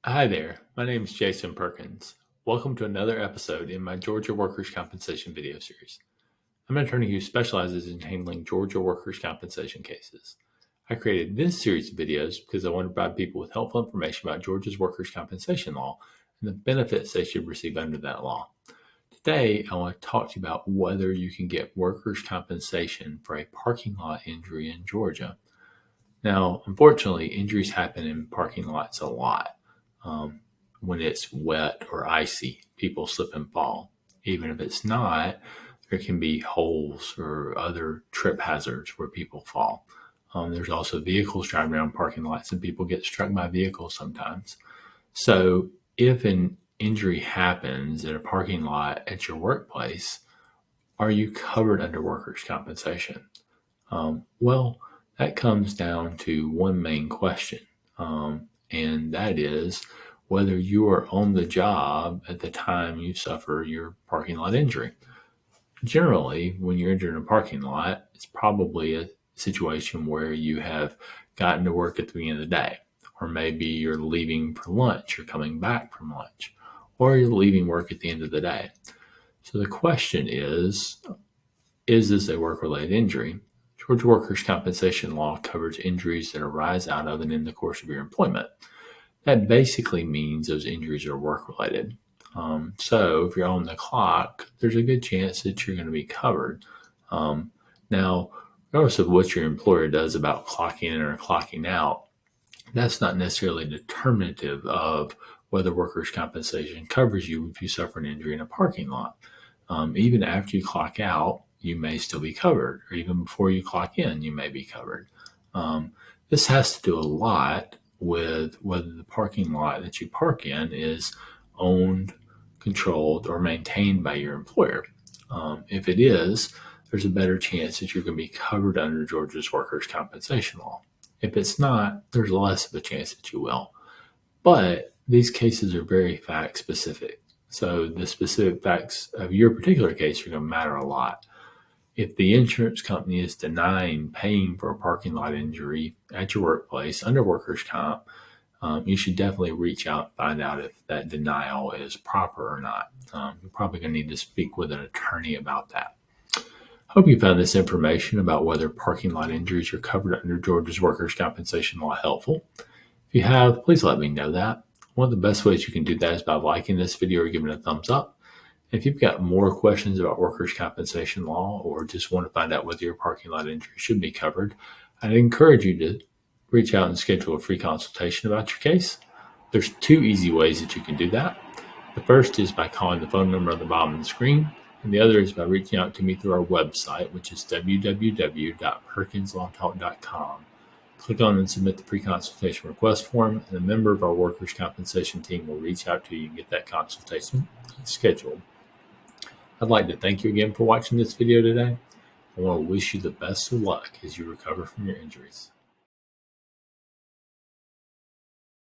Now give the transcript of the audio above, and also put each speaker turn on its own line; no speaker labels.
Hi there, my name is Jason Perkins. Welcome to another episode in my Georgia Workers' Compensation video series. I'm an attorney who specializes in handling Georgia workers' compensation cases. I created this series of videos because I want to provide people with helpful information about Georgia's workers' compensation law and the benefits they should receive under that law. Today, I want to talk to you about whether you can get workers' compensation for a parking lot injury in Georgia. Now, unfortunately, injuries happen in parking lots a lot. When it's wet or icy, people slip and fall. Even if it's not, there can be holes or other trip hazards where people fall. There's also vehicles driving around parking lots and people get struck by vehicles sometimes. So if an injury happens in a parking lot at your workplace, are you covered under workers' compensation? Well, that comes down to one main question, and that is whether you are on the job at the time you suffer your parking lot injury. Generally, when you're injured in a parking lot, it's probably a situation where you have gotten to work at the beginning of the day, or maybe you're leaving for lunch, you're coming back from lunch, or you're leaving work at the end of the day. So the question is this a work-related injury? Georgia workers' compensation law covers injuries that arise out of and in the course of your employment. That basically means those injuries are work-related. So if you're on the clock, there's a good chance that you're going to be covered. Now, regardless of what your employer does about clocking in or clocking out, that's not necessarily determinative of whether workers' compensation covers you if you suffer an injury in a parking lot. Even after you clock out, you may still be covered, or even before you clock in, you may be covered. This has to do a lot with whether the parking lot that you park in is owned, controlled, or maintained by your employer. If it is, there's a better chance that you're going to be covered under Georgia's workers' compensation law. If it's not, there's less of a chance that you will. But these cases are very fact specific. So the specific facts of your particular case are going to matter a lot. If the insurance company is denying paying for a parking lot injury at your workplace under workers' comp, you should definitely reach out and find out if that denial is proper or not. You're probably going to need to speak with an attorney about that. Hope you found this information about whether parking lot injuries are covered under Georgia's workers' compensation law helpful. If you have, please let me know that. One of the best ways you can do that is by liking this video or giving it a thumbs up. If you've got more questions about workers' compensation law or just want to find out whether your parking lot injury should be covered, I'd encourage you to reach out and schedule a free consultation about your case. There's two easy ways that you can do that. The first is by calling the phone number on the bottom of the screen, and the other is by reaching out to me through our website, which is www.perkinslawtalk.com. Click on and submit the pre-consultation request form, and a member of our workers' compensation team will reach out to you and get that consultation scheduled. I'd like to thank you again for watching this video today. I want to wish you the best of luck as you recover from your injuries.